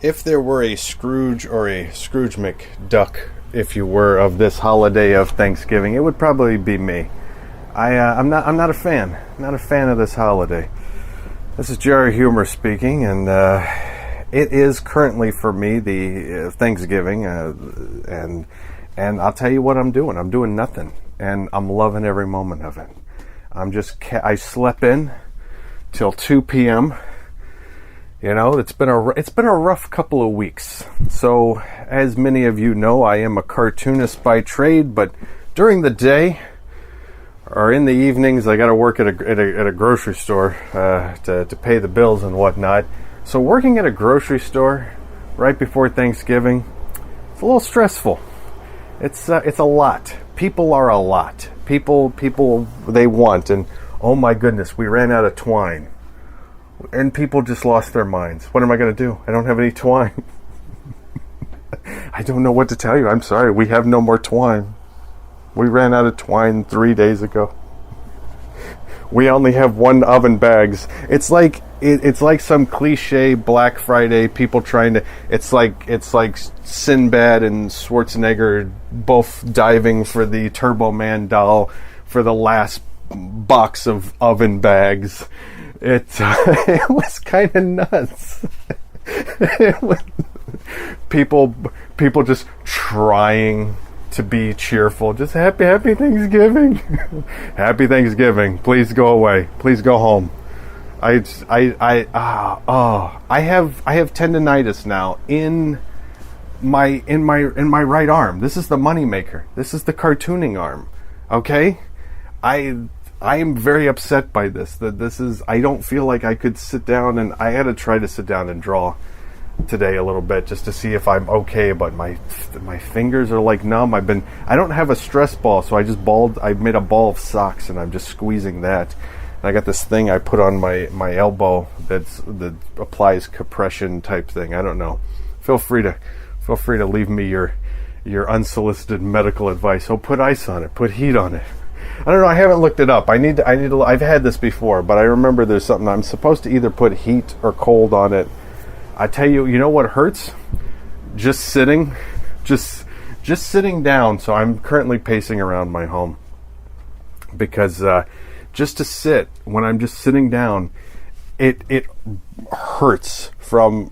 If there were a Scrooge or a Scrooge McDuck, if you were, of this holiday of Thanksgiving, it would probably be me. I'm not a fan. Not a fan of this holiday. This is JARHUMOR speaking, and it is currently for me the Thanksgiving, and I'll tell you what I'm doing. I'm doing nothing, and I'm loving every moment of it. I slept in till 2 p.m. You know, it's been a rough couple of weeks. So, as many of you know, I am a cartoonist by trade, but during the day or in the evenings, I got to work at a grocery store to pay the bills and whatnot. So, working at a grocery store right before Thanksgiving, it's a little stressful. It's a lot. People are a lot. People they want, and oh my goodness, we ran out of twine. And people just lost their minds. What am I going to do? I don't have any twine. I don't know what to tell you. I'm sorry. We have no more twine. We ran out of twine 3 days ago. We only have 1 oven bags. It's like some cliche Black Friday. People trying to. It's like Sinbad and Schwarzenegger both diving for the Turbo Man doll for the last box of oven bags. It was kind of nuts. People just trying to be cheerful. Just happy Thanksgiving. Happy Thanksgiving. Please go away. Please go home. I have tendonitis now in my right arm. This is the moneymaker. This is the cartooning arm. Okay? I am very upset by this. I don't feel like I could sit down, and I had to try to sit down and draw today a little bit just to see if I'm okay, but my fingers are like numb. I don't have a stress ball, so I made a ball of socks, and I'm just squeezing that. And I got this thing I put on my elbow that applies compression type thing. I don't know. Feel free to leave me your unsolicited medical advice. Oh, put ice on it, put heat on it. I don't know. I haven't looked it up. I need to. I've had this before, but I remember there's something I'm supposed to either put heat or cold on it. I tell you, you know what hurts? Just sitting down. So I'm currently pacing around my home because just to sit when I'm just sitting down, it hurts from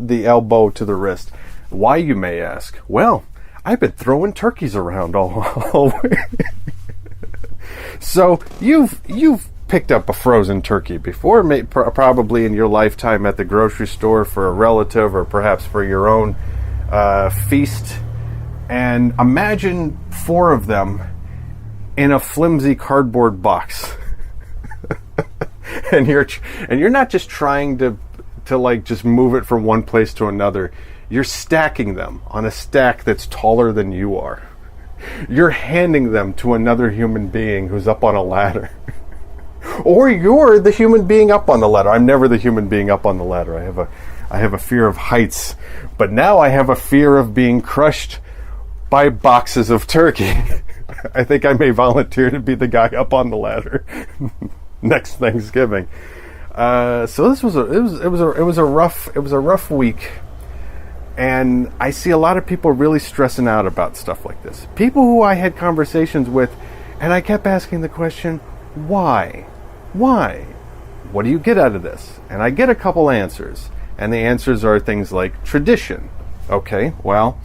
the elbow to the wrist. Why, you may ask? Well, I've been throwing turkeys around all week. So you've picked up a frozen turkey before, probably in your lifetime at the grocery store for a relative or perhaps for your own feast. And imagine 4 of them in a flimsy cardboard box. and you're not just trying to like just move it from one place to another. You're stacking them on a stack that's taller than you are. You're handing them to another human being who's up on a ladder. Or you're the human being up on the ladder. I'm never the human being up on the ladder. I have a fear of heights. But now I have a fear of being crushed by boxes of turkey. I think I may volunteer to be the guy up on the ladder next Thanksgiving. So this was a rough week. And I see a lot of people really stressing out about stuff like this. People who I had conversations with, and I kept asking the question, why? Why? What do you get out of this? And I get a couple answers. And the answers are things like tradition. Okay, well,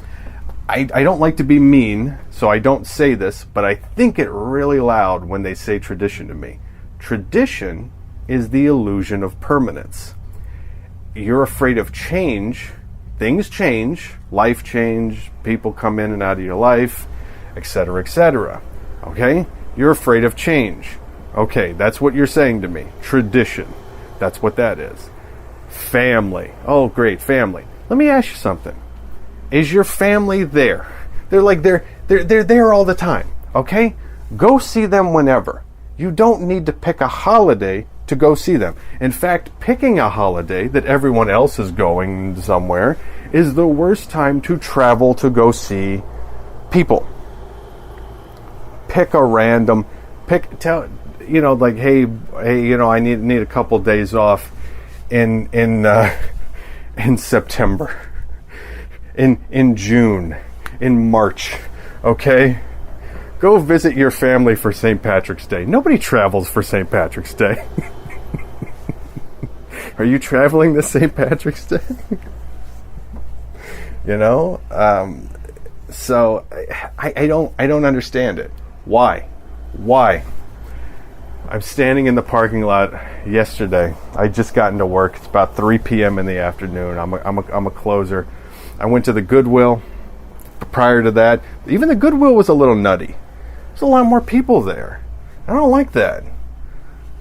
I don't like to be mean, so I don't say this, but I think it really loud when they say tradition to me. Tradition is the illusion of permanence. You're afraid of change. Things change, life change, people come in and out of your life, etc., etc. Okay? You're afraid of change. Okay, that's what you're saying to me. Tradition. That's what that is. Family. Oh, great, family. Let me ask you something. Is your family there? They're there all the time. Okay? Go see them whenever. You don't need to pick a holiday to go see them. In fact, picking a holiday that everyone else is going somewhere is the worst time to travel to go see people. Pick a random, like, hey, I need a couple days off in in September, in June, in March, okay? Go visit your family for St. Patrick's Day. Nobody travels for St. Patrick's Day. Are you traveling this St. Patrick's Day? You know? So I don't understand it. Why? I'm standing in the parking lot yesterday. I just got into work. It's about 3 p.m. in the afternoon. I'm a closer. I went to the Goodwill. Prior to that, even the Goodwill was a little nutty. There's a lot more people there. I don't like that.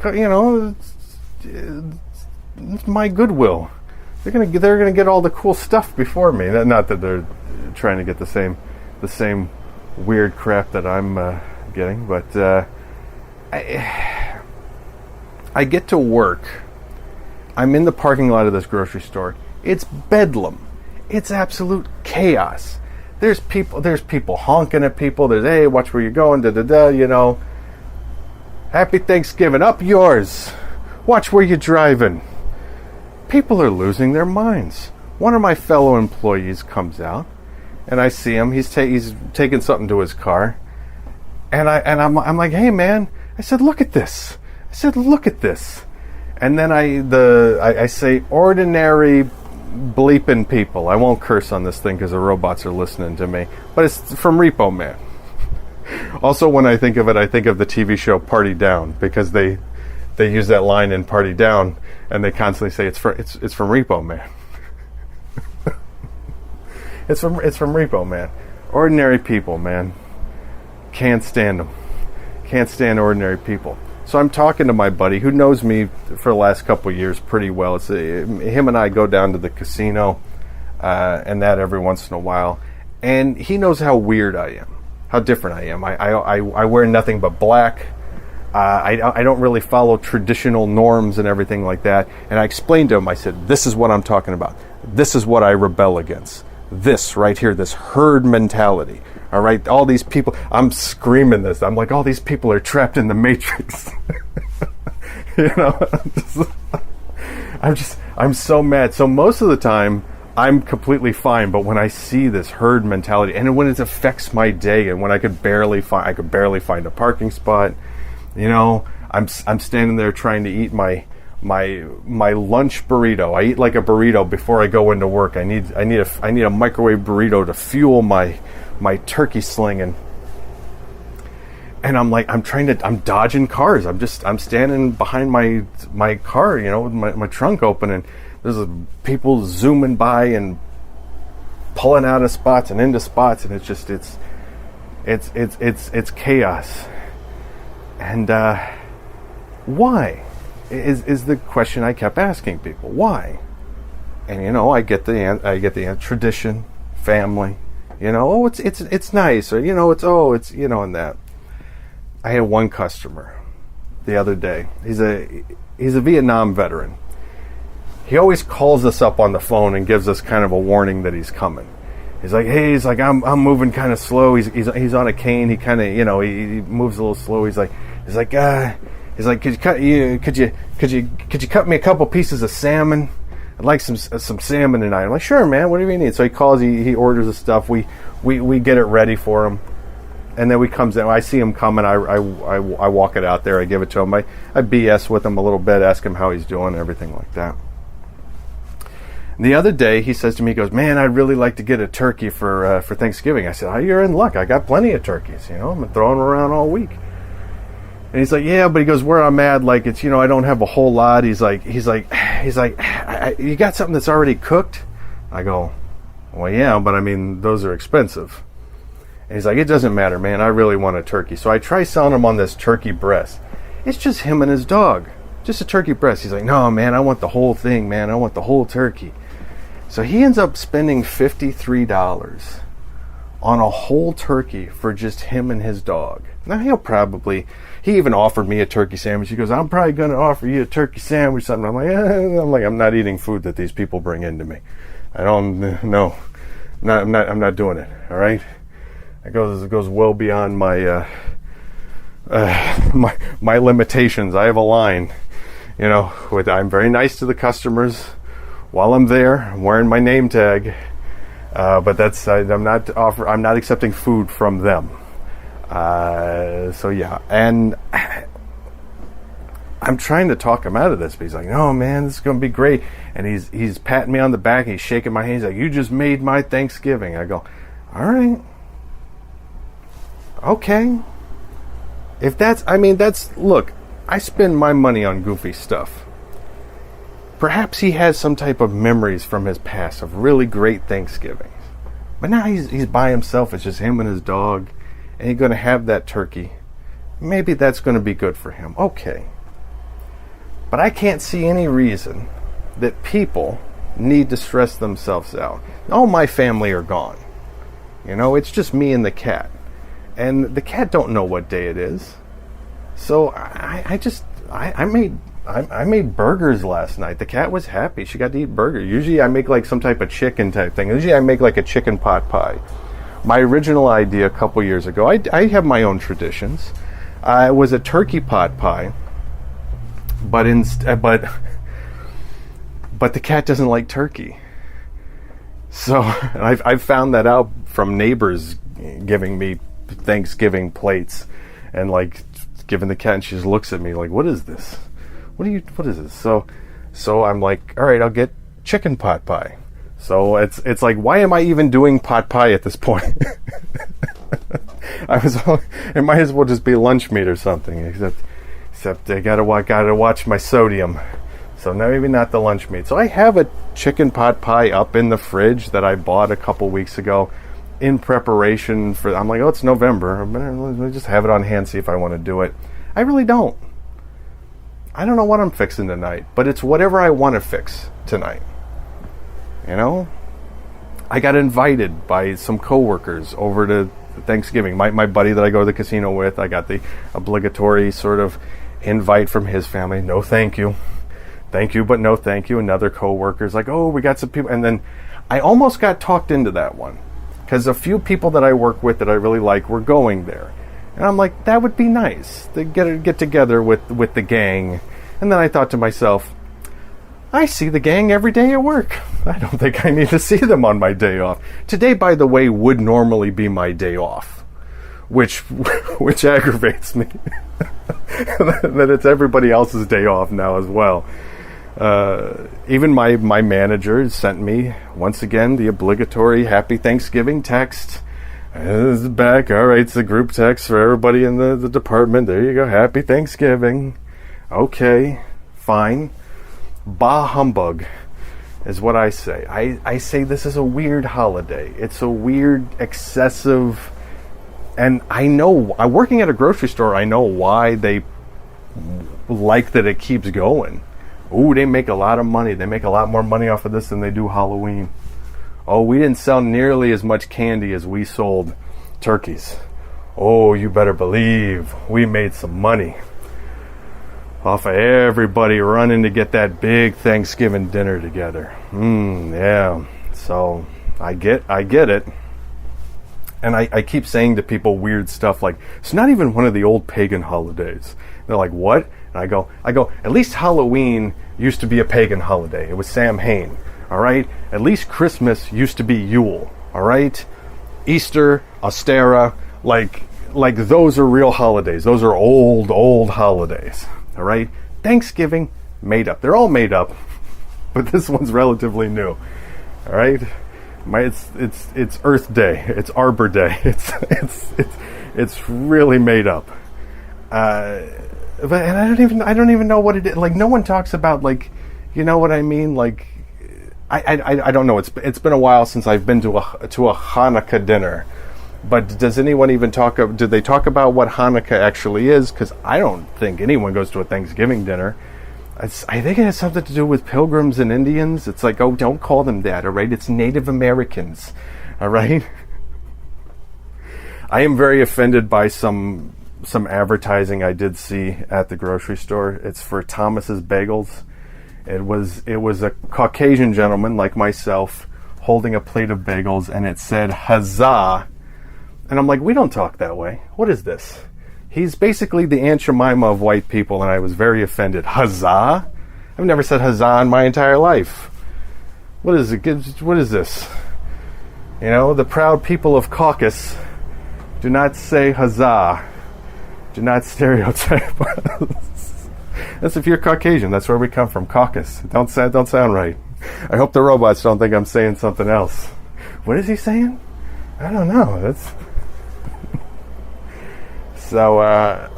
You know, it's my Goodwill. They're gonna get all the cool stuff before me. Not that they're trying to get the same weird crap that I'm getting, but I get to work. I'm in the parking lot of this grocery store. It's bedlam. It's absolute chaos. There's people honking at people. There's, hey, watch where you're going, you know. Happy Thanksgiving, up yours. Watch where you're driving. People are losing their minds. One of my fellow employees comes out, and I see him. He's taking something to his car, and I'm like, hey man, I said, look at this. And then I say, ordinary bleeping people. I won't curse on this thing because the robots are listening to me. But it's from Repo Man. Also, when I think of it, I think of the TV show Party Down, because they use that line in Party Down, and they constantly say it's from Repo Man. It's from Repo Man. Ordinary people, man. Can't stand them. Can't stand ordinary people. So I'm talking to my buddy who knows me for the last couple of years pretty well. Him and I go down to the casino and that every once in a while. And he knows how weird I am, how different I am. I wear nothing but black. I don't really follow traditional norms and everything like that. And I explained to him, I said, this is what I'm talking about. This is what I rebel against. This right here, this herd mentality. All right, all these people, I'm screaming this. I'm like, all these people are trapped in the Matrix. You know, I'm so mad. So most of the time, I'm completely fine. But when I see this herd mentality, and when it affects my day, and when I could barely find a parking spot, you know, I'm standing there trying to eat my lunch burrito. I eat like a burrito before I go into work. I need a microwave burrito to fuel my turkey slinging. And I'm dodging cars. I'm standing behind my car, you know, with my trunk open, and there's people zooming by and pulling out of spots and into spots, and it's chaos. And why is the question I kept asking people? Why? And you know, I get the answer. Tradition, family. You know, oh, it's nice, or you know, it's you know, and that. I had one customer the other day. He's a Vietnam veteran. He always calls us up on the phone and gives us kind of a warning that he's coming. He's like, hey, I'm moving kind of slow. He's on a cane. He kind of, you know, he moves a little slow. He's like, could you cut me a couple pieces of salmon? I'd like some salmon tonight. I'm like, sure, man. Whatever you need. So he calls. He orders the stuff. We get it ready for him, and then we comes in. I see him coming. I walk it out there. I give it to him. I BS with him a little bit, ask him how he's doing, and everything like that. And the other day, he says to me, he goes, man, I'd really like to get a turkey for Thanksgiving. I said, oh, you're in luck. I got plenty of turkeys. You know, I'm throwing them around all week. And he's like, yeah, but he goes, where I'm at, like, it's, you know, I don't have a whole lot. He's like, you got something that's already cooked? I go, well, yeah, but I mean, those are expensive. And he's like, it doesn't matter, man. I really want a turkey. So I try selling him on this turkey breast. It's just him and his dog. Just a turkey breast. He's like, no, man, I want the whole thing, man. I want the whole turkey. So he ends up spending $53 on a whole turkey for just him and his dog. Now, he even offered me a turkey sandwich. He goes, I'm probably going to offer you a turkey sandwich, something. I'm like, I'm not eating food that these people bring into me. I don't, no. I'm not doing it, all right? It goes well beyond my limitations. I have a line, you know, I'm very nice to the customers. while I'm there, I'm wearing my name tag. But that's I'm not accepting food from them. So yeah, and I'm trying to talk him out of this, but he's like, "No, man, this is going to be great." And he's patting me on the back, and he's shaking my hand. He's like, "You just made my Thanksgiving." I go, "All right, okay." If that's look, I spend my money on goofy stuff. Perhaps he has some type of memories from his past of really great Thanksgivings. But now he's by himself. It's just him and his dog. And he's going to have that turkey. Maybe that's going to be good for him. Okay. But I can't see any reason that people need to stress themselves out. All my family are gone. It's just me and the cat. And the cat don't know what day it is. So I made burgers last night. The cat was happy. She got to eat burgers. Usually I make like some type of chicken type thing. Usually I make like a chicken pot pie. My original idea a couple years ago, I have my own traditions. It was a turkey pot pie, but the cat doesn't like turkey. So I've found that out from neighbors giving me Thanksgiving plates and like giving the cat, and she just looks at me like, "What is this? What is this?" So I'm like, "All right, I'll get chicken pot pie." So it's like, why am I even doing pot pie at this point? It might as well just be lunch meat or something. Except I gotta watch my sodium. So maybe not the lunch meat. So I have a chicken pot pie up in the fridge that I bought a couple weeks ago in preparation for. I'm like, oh, it's November. Let me just have it on hand, see if I want to do it. I really don't. I don't know what I'm fixing tonight, but it's whatever I want to fix tonight. I got invited by some coworkers over to Thanksgiving. My buddy that I go to the casino with, I got the obligatory sort of invite from his family. No, thank you. Thank you, but no thank you. Another coworker's like, oh, we got some people. And then I almost got talked into that one because a few people that I work with that I really like were going there. And I'm like, that would be nice to get together with the gang. And then I thought to myself, I see the gang every day at work. I don't think I need to see them on my day off. Today, by the way, would normally be my day off, which aggravates me. That it's everybody else's day off now as well. Even my manager sent me, once again, the obligatory Happy Thanksgiving text. This is back. All right, it's the group text for everybody in the department. There you go. Happy Thanksgiving. Okay, fine. Bah humbug is what I say. I say this is a weird holiday. It's a weird, excessive, and I know, working at a grocery store, I know why they like that it keeps going. Ooh, they make a lot of money. They make a lot more money off of this than they do Halloween. Oh, we didn't sell nearly as much candy as we sold turkeys. Oh, you better believe we made some money off of everybody running to get that big Thanksgiving dinner together. Yeah. So I get it. And I keep saying to people weird stuff like, it's not even one of the old pagan holidays. They're like, what? And I go, at least Halloween used to be a pagan holiday. It was Samhain. All right? At least Christmas used to be Yule. All right? Easter, Ostara, like those are real holidays. Those are old holidays. All right, Thanksgiving, made up. They're all made up, but this one's relatively new. All right, it's Earth Day, it's Arbor Day, it's really made up. But I don't even know what it is. Like, no one talks about, like, you know what I mean? Like, I don't know. It's been a while since I've been to a Hanukkah dinner. But does anyone even do they talk about what Hanukkah actually is? Because I don't think anyone goes to a Thanksgiving dinner. I think it has something to do with pilgrims and Indians. It's like, oh, don't call them that, all right? It's Native Americans, all right? I am very offended by some advertising I did see at the grocery store. It's for Thomas's Bagels. It was a Caucasian gentleman like myself holding a plate of bagels, and it said, Huzzah. And I'm like, we don't talk that way. What is this? He's basically the Aunt Jemima of white people, and I was very offended. Huzzah? I've never said huzzah in my entire life. What is it? What is this? The proud people of Caucasus do not say huzzah. Do not stereotype us. That's if you're Caucasian. That's where we come from, Caucasus. Don't sound right. I hope the robots don't think I'm saying something else. What is he saying? I don't know. That's so. I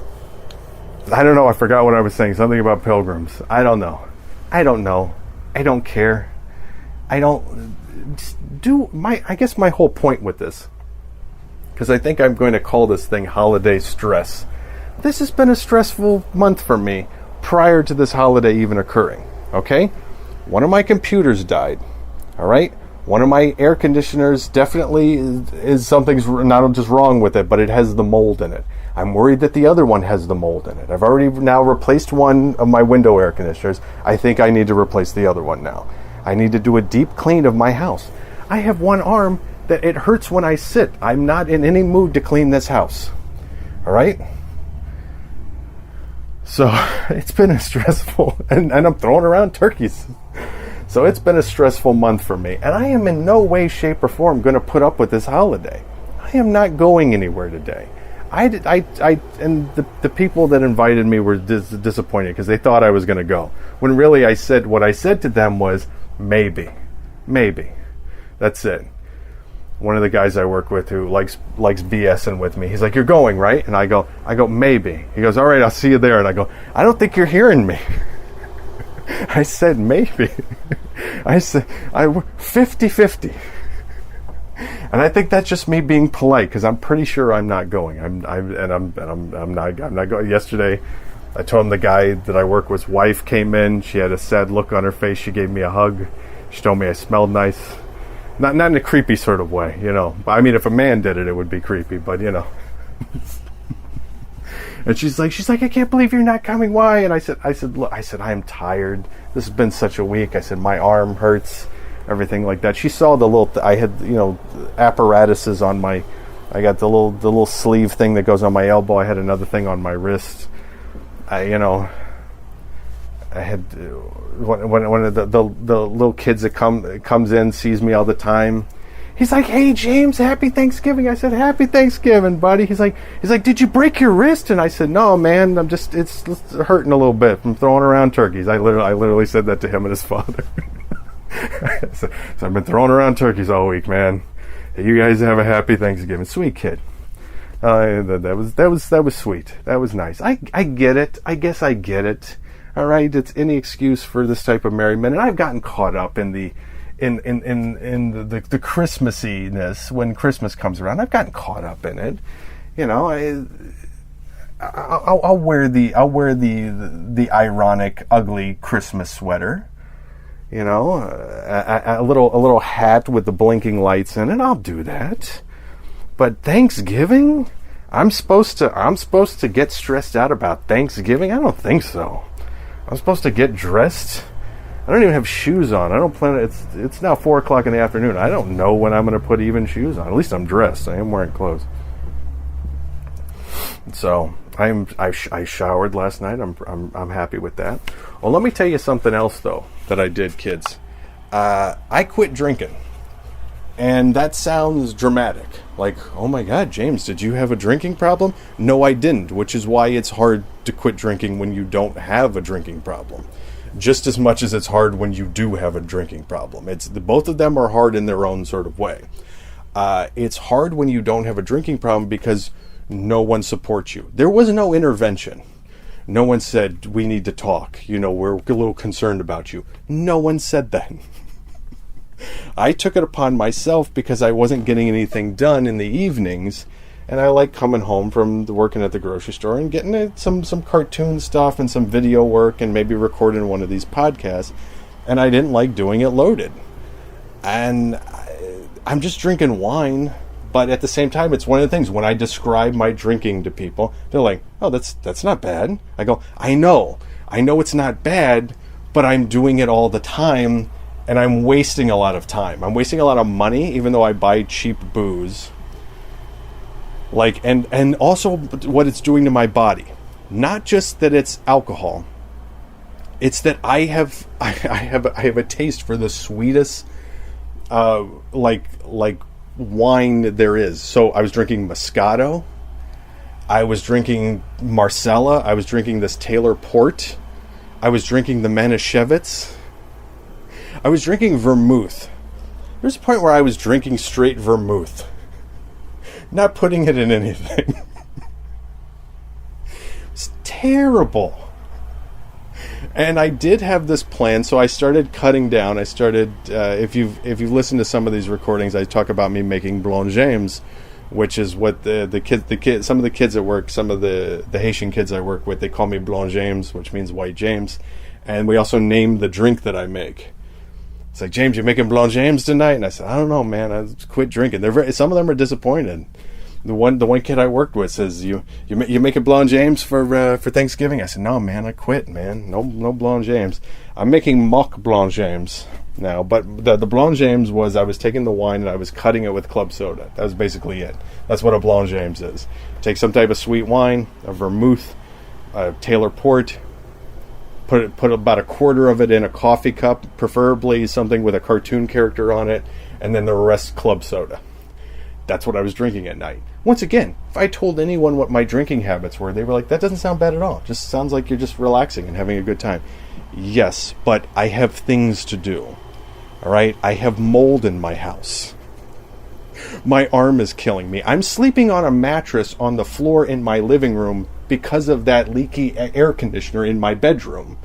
don't know. I forgot what I was saying. Something about pilgrims. I don't know. I don't care. I guess my whole point with this, because I think I'm going to call this thing holiday stress. This has been a stressful month for me prior to this holiday even occurring. Okay? One of my computers died. All right? One of my air conditioners definitely is something's not just wrong with it, but it has the mold in it. I'm worried that the other one has the mold in it. I've already now replaced one of my window air conditioners. I think I need to replace the other one now. I need to do a deep clean of my house. I have one arm that it hurts when I sit. I'm not in any mood to clean this house. All right? So it's been a stressful, and I'm throwing around turkeys. So it's been a stressful month for me. And I am in no way, shape, or form going to put up with this holiday. I am not going anywhere today. And the people that invited me were disappointed because they thought I was going to go. When really what I said to them was, maybe. That's it. One of the guys I work with who likes BSing with me, he's like, "You're going, right?" And I go, maybe. He goes, "All right, I'll see you there." And I go, "I don't think you're hearing me." I said, maybe. I said, 50-50. And I think that's just me being polite because I'm pretty sure I'm not going. I'm not going. Yesterday, I told him the guy that I work with's wife came in. She had a sad look on her face. She gave me a hug. She told me I smelled nice. Not in a creepy sort of way, I mean, if a man did it, it would be creepy, but And she's like, "I can't believe you're not coming. Why?" And I said, "Look, I am tired. This has been such a week." I said, "My arm hurts." Everything like that. She saw the little. I had apparatuses on my. I got the little sleeve thing that goes on my elbow. I had another thing on my wrist. I had one of the little kids that comes in, sees me all the time. He's like, "Hey James, happy Thanksgiving." I said, "Happy Thanksgiving, buddy." He's like, "Did you break your wrist?" And I said, "No, man. It's hurting a little bit from throwing around turkeys." I literally said that to him and his father. So I've been throwing around turkeys all week, man. Hey, you guys have a happy Thanksgiving. Sweet kid. That was sweet. That was nice. I get it. I guess I get it. All right, it's any excuse for this type of merriment, and I've gotten caught up in the Christmassiness when Christmas comes around. I've gotten caught up in it. I'll wear the ironic, ugly Christmas sweater. A little hat with the blinking lights in it. I'll do that. But Thanksgiving, I'm supposed to get stressed out about Thanksgiving? I don't think so. I'm supposed to get dressed. I don't even have shoes on. I don't plan. It's now 4:00 in the afternoon. I don't know when I'm going to put even shoes on. At least I'm dressed. I am wearing clothes. So I showered last night. I'm happy with that. Well, let me tell you something else though that I did, kids. I quit drinking, and that sounds dramatic. Like, oh my God, James, did you have a drinking problem? No, I didn't. Which is why it's hard to quit drinking when you don't have a drinking problem. Just as much as it's hard when you do have a drinking problem. Both of them are hard in their own sort of way. It's hard when you don't have a drinking problem because no one supports you. There was no intervention. No one said, "We need to talk. We're a little concerned about you." No one said that. I took it upon myself because I wasn't getting anything done in the evenings. And I like coming home from working at the grocery store and getting some cartoon stuff and some video work and maybe recording one of these podcasts. And I didn't like doing it loaded. And I'm just drinking wine. But at the same time, it's one of the things when I describe my drinking to people, they're like, "Oh, that's not bad." I go, I know it's not bad, but I'm doing it all the time. And I'm wasting a lot of time. I'm wasting a lot of money, even though I buy cheap booze. And also what it's doing to my body. Not just that it's alcohol. It's that I have a taste for the sweetest like wine there is. So I was drinking Moscato. I was drinking Marcella. I was drinking this Taylor Port. I was drinking the Manischewitz. I was drinking vermouth. There's a point where I was drinking straight vermouth. Not putting it in anything. It's terrible. And I did have this plan, so I started cutting down. I started, if you've listened to some of these recordings, I talk about me making Blanc James, which is what the kids, some of the kids at work, some of the Haitian kids I work with, they call me Blanc James, which means White James. And we also named the drink that I make. It's like, James, you making Blanc James tonight? And I said, I don't know, man. I quit drinking. Some of them are disappointed. The one kid I worked with says, you make a Blanc James for Thanksgiving? I said, no, man, I quit, man. No Blanc James. I'm making mock Blanc James now. But the Blanc James was, I was taking the wine and I was cutting it with club soda. That was basically it. That's what a Blanc James is. Take some type of sweet wine, a vermouth, a Taylor Port, put about a quarter of it in a coffee cup, preferably something with a cartoon character on it, and then the rest club soda. That's what I was drinking at night. Once again, if I told anyone what my drinking habits were, they were like, that doesn't sound bad at all. It just sounds like you're just relaxing and having a good time. Yes, but I have things to do. All right? I have mold in my house. My arm is killing me. I'm sleeping on a mattress on the floor in my living room because of that leaky air conditioner in my bedroom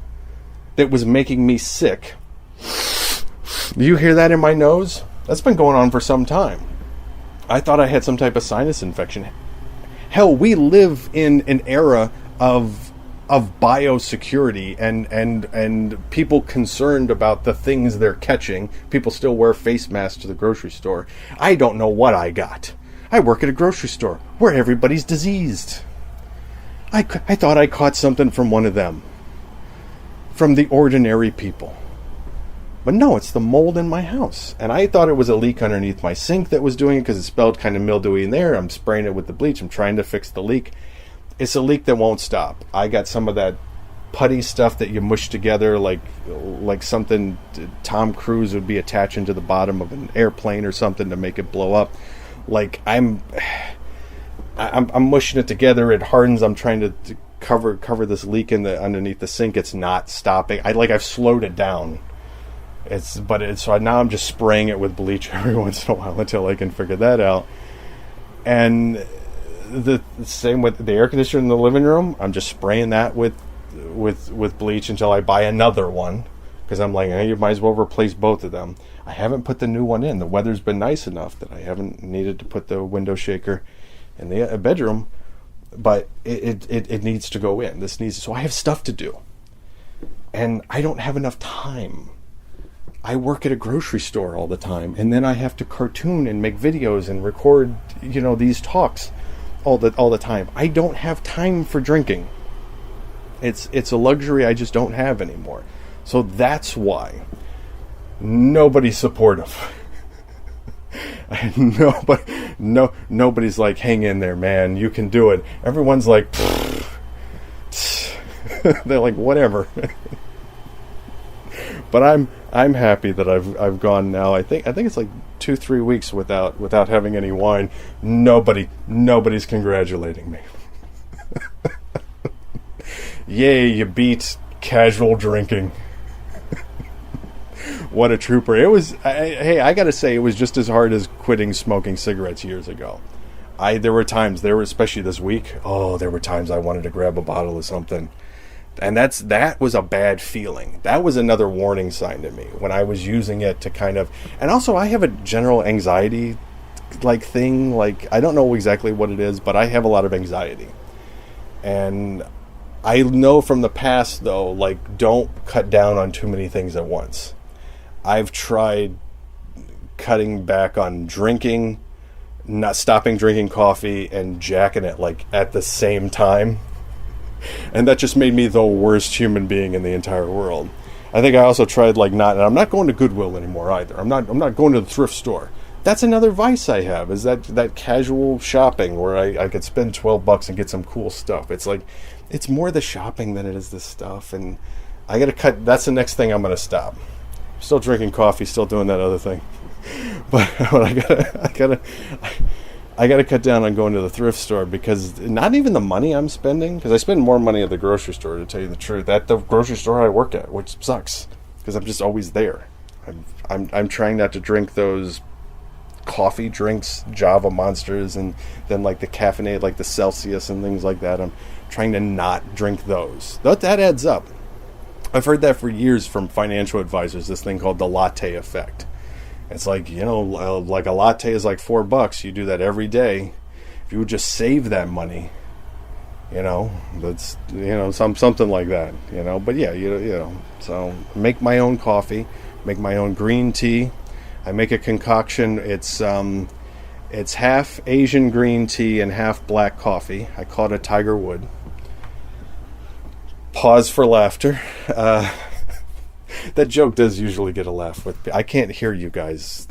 that was making me sick. Do you hear that in my nose? That's been going on for some time. I thought I had some type of sinus infection. Hell, we live in an era of biosecurity and people concerned about the things they're catching. People still wear face masks to the grocery store. I don't know what I got. I work at a grocery store where everybody's diseased. I thought I caught something from one of them. From the ordinary people. But no, it's the mold in my house. And I thought it was a leak underneath my sink that was doing it because it smelled kind of mildewy in there. I'm spraying it with the bleach. I'm trying to fix the leak. It's a leak that won't stop. I got some of that putty stuff that you mush together like something Tom Cruise would be attaching to the bottom of an airplane or something to make it blow up. Like I'm mushing it together. It hardens. I'm trying to cover this leak underneath the sink. It's not stopping. I've slowed it down. So now I'm just spraying it with bleach every once in a while until I can figure that out. And the same with the air conditioner in the living room. I'm just spraying that with bleach until I buy another one because I'm like, you might as well replace both of them. I haven't put the new one in. The weather's been nice enough that I haven't needed to put the window shaker in the bedroom, but it needs to go in. So I have stuff to do, and I don't have enough time. I work at a grocery store all the time, and then I have to cartoon and make videos and record, these talks all the time. I don't have time for drinking. It's a luxury I just don't have anymore. So that's why nobody's supportive. Nobody's like, hang in there, man, you can do it. Everyone's like, they're like, whatever. But I'm happy that I've gone now. I think it's like 2-3 weeks without having any wine. Nobody's congratulating me. Yay, you beat casual drinking. What a trooper. It was, I gotta say, it was just as hard as quitting smoking cigarettes years ago. There were times, especially this week, there were times I wanted to grab a bottle of something. And that was a bad feeling. That was another warning sign to me when I was using it to kind of, and also I have a general anxiety thing. I don't know exactly what it is, but I have a lot of anxiety. And I know from the past though, don't cut down on too many things at once. I've tried cutting back on drinking, not stopping drinking coffee, and jacking it at the same time. And that just made me the worst human being in the entire world. I think I also tried and I'm not going to Goodwill anymore either. I'm not going to the thrift store. That's another vice I have, is that casual shopping where I could spend $12 and get some cool stuff. It's more the shopping than it is the stuff, and I gotta cut. That's the next thing I'm gonna stop. Still drinking coffee, still doing that other thing. but I gotta cut down on going to the thrift store, because not even the money I'm spending, because I spend more money at the grocery store, to tell you the truth, at the grocery store I work at, which sucks because I'm just always there. I'm trying not to drink those coffee drinks, Java Monsters, and then like the caffeinated, like the Celsius and things like that. I'm trying to not drink those. That adds up. I've heard that for years from financial advisors, this thing called the latte effect. It's like, like a latte is like $4. You do that every day. If you would just save that money, that's, something like that, but yeah, so make my own coffee, make my own green tea. I make a concoction. It's half Asian green tea and half black coffee. I call it a Tiger Wood. Pause for laughter. That joke does usually get a laugh with. I can't hear you guys,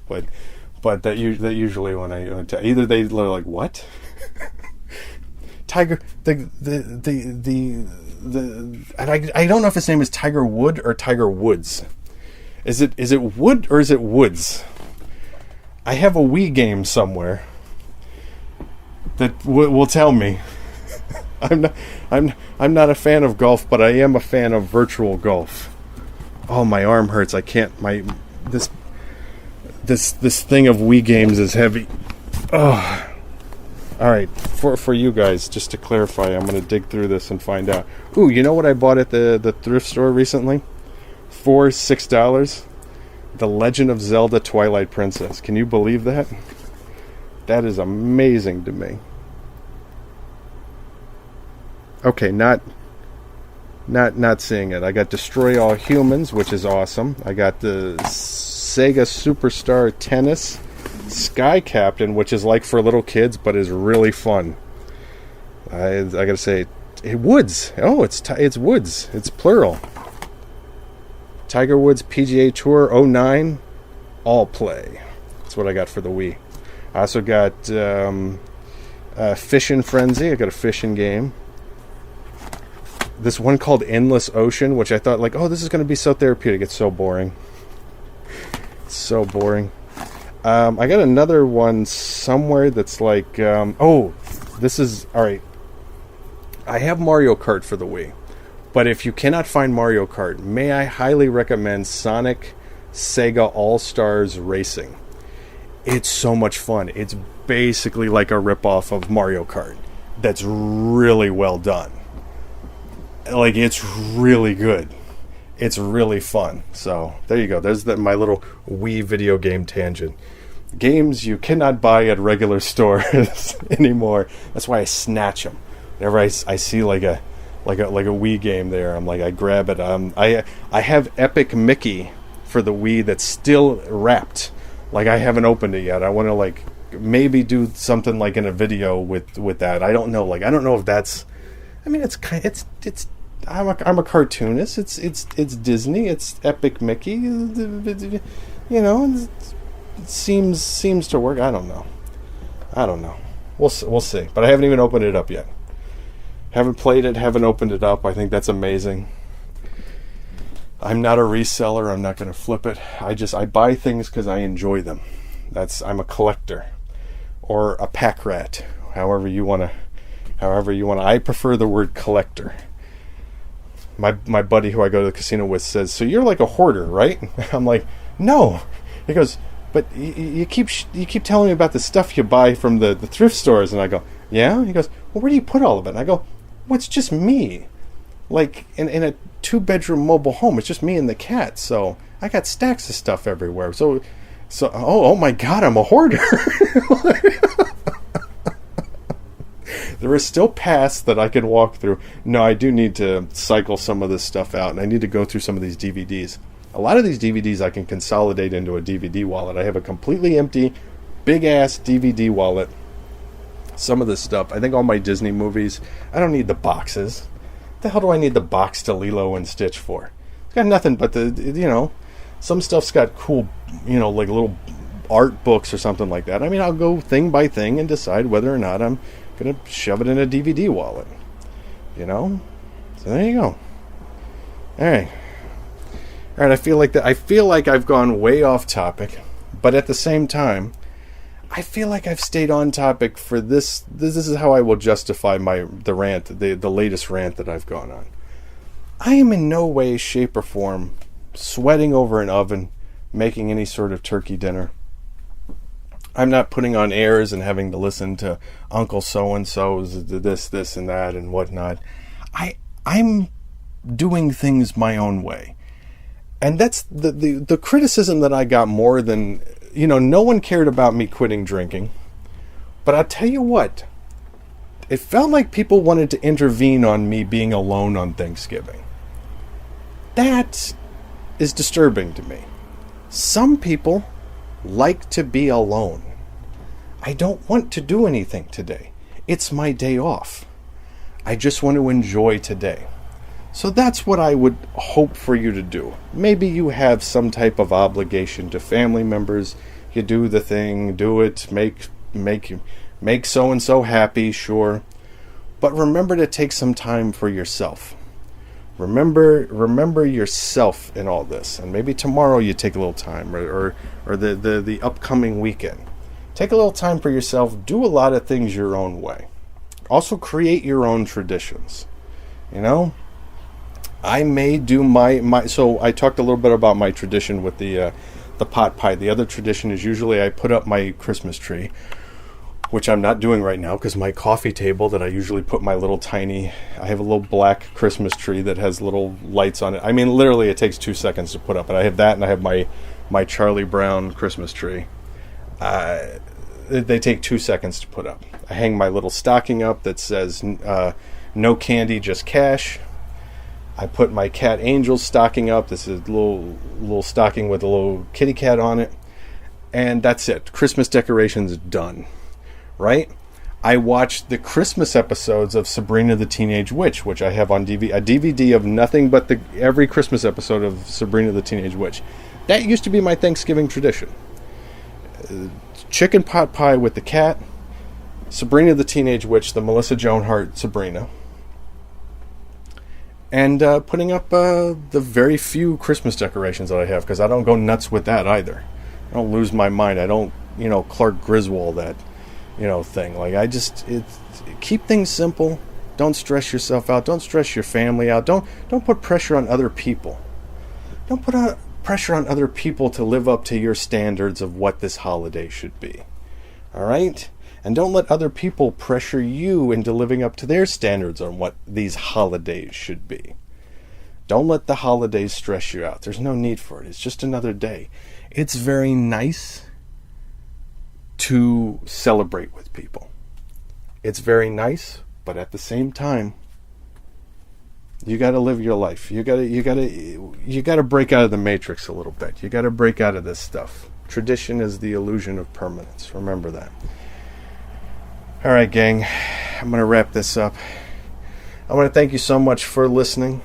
but that usually when I either they're like, what? Tiger, and I don't know if his name is Tiger Wood or Tiger Woods. Is it Wood or is it Woods? I have a Wii game somewhere that will tell me. I'm not a fan of golf, but I am a fan of virtual golf. Oh, my arm hurts. I can't. This thing of Wii games is heavy. Oh. All right, for you guys, just to clarify, I'm going to dig through this and find out. Ooh, you know what I bought at the thrift store recently? For $6? The Legend of Zelda Twilight Princess. Can you believe that? That is amazing to me. Okay, not seeing it. I got Destroy All Humans, which is awesome. I got the Sega Superstar Tennis Sky Captain, which is like for little kids, but is really fun. I gotta say, Woods. Oh, it's Woods. It's plural. Tiger Woods PGA Tour 09 All Play. That's what I got for the Wii. I also got Fishin' Frenzy. I got a fishing game. This one called Endless Ocean, which I thought like, oh, this is going to be so therapeutic. It's so boring. It's so boring. I got another one somewhere that's like, this is, all right. I have Mario Kart for the Wii. But if you cannot find Mario Kart, may I highly recommend Sonic Sega All-Stars Racing. It's so much fun. It's basically like a ripoff of Mario Kart that's really well done. Like, it's really good. It's really fun. So, there you go. There's my little Wii video game tangent. Games you cannot buy at regular stores anymore. That's why I snatch them. Whenever I see like a Wii game there, I'm like, I grab it. I have Epic Mickey for the Wii that's still wrapped. Like, I haven't opened it yet. I want to like maybe do something like in a video with that. I don't know. Like, I don't know if that's. I mean, it's I'm a cartoonist. It's Disney. It's Epic Mickey. It seems to work. I don't know. We'll see. But I haven't even opened it up yet. Haven't played it. Haven't opened it up. I think that's amazing. I'm not a reseller. I'm not going to flip it. I buy things because I enjoy them. I'm a collector, or a pack rat. However you want to. I prefer the word collector. My buddy who I go to the casino with says, "So you're like a hoarder, right?" I'm like, "No." He goes, "But you keep telling me about the stuff you buy from the thrift stores," and I go, "Yeah." He goes, "Well, where do you put all of it?" And I go, "Well, it's just me. Like in a 2-bedroom mobile home, it's just me and the cat. So I got stacks of stuff everywhere. So oh my God, I'm a hoarder." There are still paths that I can walk through. No, I do need to cycle some of this stuff out, and I need to go through some of these DVDs. A lot of these DVDs I can consolidate into a DVD wallet. I have a completely empty, big-ass DVD wallet. Some of this stuff, I think all my Disney movies, I don't need the boxes. What the hell do I need the box to Lilo and Stitch for? It's got nothing but some stuff's got cool, like little art books or something like that. I mean, I'll go thing by thing and decide whether or not I'm going to shove it in a DVD wallet. So there you go. All right, I feel like I've gone way off topic, But at the same time, I feel like I've stayed on topic for this. This is how I will justify the rant, the latest rant that I've gone on. I am in no way, shape, or form sweating over an oven, making any sort of turkey dinner. I'm not putting on airs and having to listen to Uncle So-and-so's this, and that, and whatnot. I'm doing things my own way. And that's the criticism that I got more than... no one cared about me quitting drinking. But I'll tell you what. It felt like people wanted to intervene on me being alone on Thanksgiving. That is disturbing to me. Some people like to be alone. I don't want to do anything today. It's my day off. I just want to enjoy today. So that's what I would hope for you to do. Maybe you have some type of obligation to family members. You do the thing, do it, make so-and-so happy, sure. But remember to take some time for yourself. Remember yourself in all this. And maybe tomorrow you take a little time, or the upcoming weekend. Take a little time for yourself. Do a lot of things your own way. Also create your own traditions. I may do my so I talked a little bit about my tradition with the pot pie. The other tradition is usually I put up my Christmas tree, which I'm not doing right now because my coffee table that I usually put my little tiny... I have a little black Christmas tree that has little lights on it. I mean, literally it takes 2 seconds to put up. And I have that, and I have my Charlie Brown Christmas tree. They take 2 seconds to put up. I hang my little stocking up that says no candy, just cash. I put my cat Angel's stocking up. This is a little stocking with a little kitty cat on it. And that's it. Christmas decorations done. Right? I watched the Christmas episodes of Sabrina the Teenage Witch, which I have on DVD. A DVD of nothing but every Christmas episode of Sabrina the Teenage Witch. That used to be my Thanksgiving tradition. Chicken pot pie with the cat. Sabrina the Teenage Witch, the Melissa Joan Hart Sabrina. And putting up the very few Christmas decorations that I have, because I don't go nuts with that either. I don't lose my mind. I don't, Clark Griswold that, thing. Like, keep things simple. Don't stress yourself out. Don't stress your family out. Don't put pressure on other people. Don't put pressure on other people to live up to your standards of what this holiday should be. All right? And don't let other people pressure you into living up to their standards on what these holidays should be. Don't let the holidays stress you out. There's no need for it. It's just another day. It's very nice to celebrate with people. It's very nice, but at the same time, you got to live your life. You got to break out of the matrix a little bit. You got to break out of this stuff. Tradition is the illusion of permanence. Remember that. All right, gang, I'm going to wrap this up. I want to thank you so much for listening.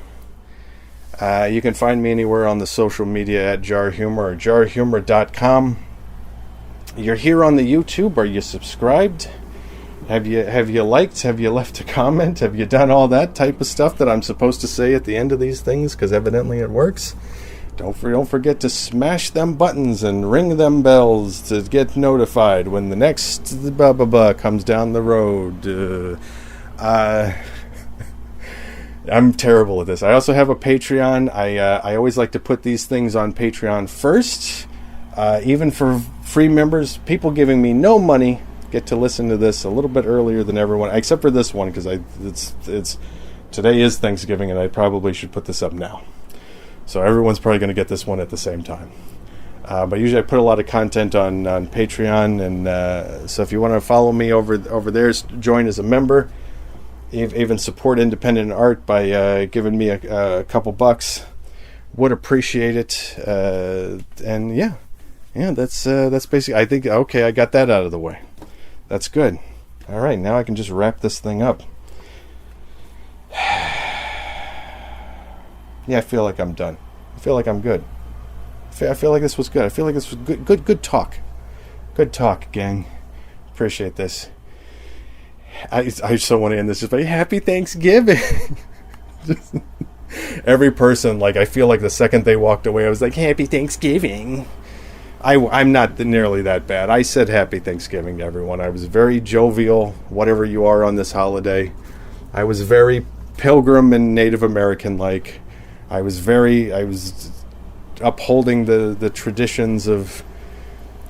You can find me anywhere on the social media at JARHUMOR or jarhumor.com. You're here on the YouTube. Are you subscribed? Have you liked? Have you left a comment? Have you done all that type of stuff that I'm supposed to say at the end of these things? Because evidently it works. Don't forget to smash them buttons and ring them bells to get notified when the next comes down the road. I'm terrible at this. I also have a Patreon. I always like to put these things on Patreon first. Even for free members, people giving me no money get to listen to this a little bit earlier than everyone, except for this one, because it's today is Thanksgiving, and I probably should put this up now. So everyone's probably going to get this one at the same time. But usually I put a lot of content on Patreon, and so if you want to follow me over there, join as a member, even support independent art by giving me a couple bucks. Would appreciate it. And yeah, that's basically. I think okay, I got that out of the way. That's good. All right, now I can just wrap this thing up. Yeah, I feel like I'm done. I feel like I'm good. I feel like this was good. I feel like this was good talk. Good talk, gang. Appreciate this. I just want to end this just by Happy Thanksgiving. Every person, like, I feel like the second they walked away, I was like, Happy Thanksgiving. I'm not nearly that bad. I said Happy Thanksgiving to everyone. I was very jovial, whatever you are on this holiday. I was very Pilgrim and Native American-like. I was upholding the traditions of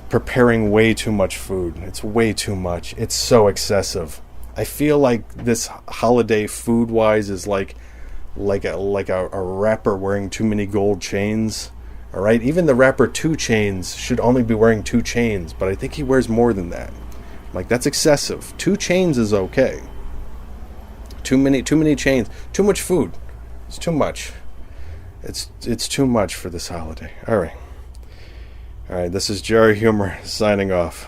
preparing way too much food. It's way too much. It's so excessive. I feel like this holiday food-wise is like a rapper wearing too many gold chains. All right, even the rapper 2 Chainz should only be wearing 2 chains, but I think he wears more than that. Like, that's excessive. 2 chains is okay. Too many chains. Too much food. It's too much. It's too much for this holiday. All right. This is Jerry Humor signing off.